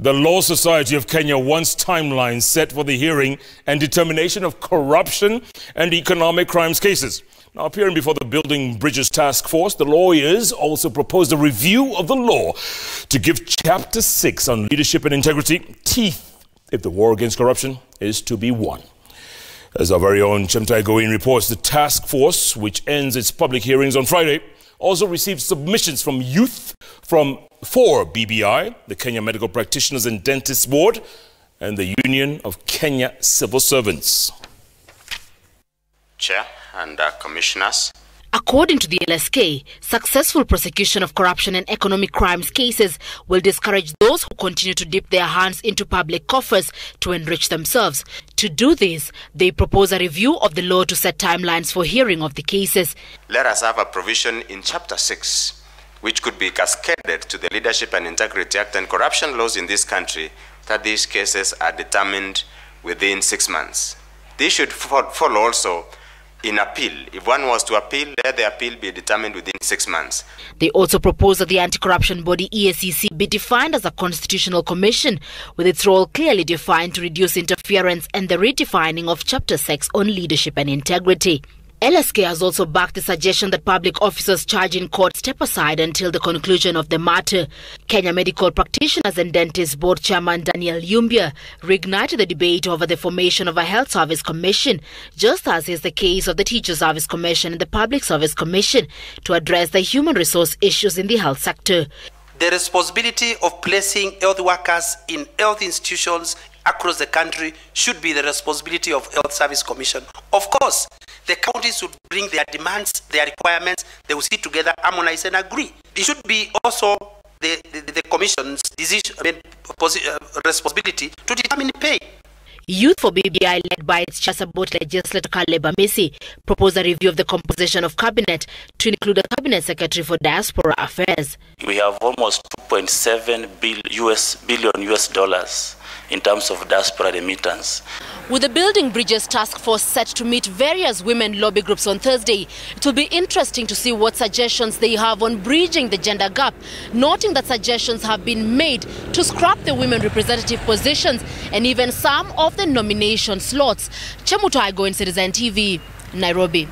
The Law Society of Kenya wants timelines set for the hearing and determination of corruption and economic crimes cases. Now, appearing before the Building Bridges Task Force, the lawyers also proposed a review of the law to give Chapter 6 on leadership and integrity teeth if the war against corruption is to be won. As our very own Chemutai Goin reports, the task force, which ends its public hearings on Friday, also received submissions from youth for BBI, the Kenya Medical Practitioners and Dentists Board, and the Union of Kenya Civil Servants. Chair and Commissioners. According to the LSK, successful prosecution of corruption and economic crimes cases will discourage those who continue to dip their hands into public coffers to enrich themselves. To do this, they propose a review of the law to set timelines for hearing of the cases. Let us have a provision in Chapter 6, which could be cascaded to the Leadership and Integrity Act and corruption laws in this country, that these cases are determined within 6 months. This should follow also in appeal. If one was to appeal, let the appeal be determined within 6 months. They also propose that the anti-corruption body EACC be defined as a constitutional commission, with its role clearly defined to reduce interference and the redefining of Chapter 6 on leadership and integrity. LSK has also backed the suggestion that public officers charged in court step aside until the conclusion of the matter. Kenya Medical Practitioners and Dentists Board Chairman Daniel Yumbia reignited the debate over the formation of a Health Service Commission, just as is the case of the Teacher Service Commission and the Public Service Commission, to address the human resource issues in the health sector. The responsibility of placing health workers in health institutions across the country should be the responsibility of Health Service Commission. Of course, the counties should bring their demands, their requirements, they will sit together, harmonize and agree. It should be also the Commission's decision, responsibility to determine pay. Youth for BBI, led by its Chasabot legislator Caleb Amisi, proposed a review of the composition of cabinet to include a cabinet secretary for diaspora affairs. We have almost $2.7 billion in terms of diaspora remittance. With the Building Bridges Task Force set to meet various women lobby groups on Thursday, it will be interesting to see what suggestions they have on bridging the gender gap, noting that suggestions have been made to scrap the women representative positions and even some of the nomination slots. Chemutai Goin, Citizen TV, Nairobi.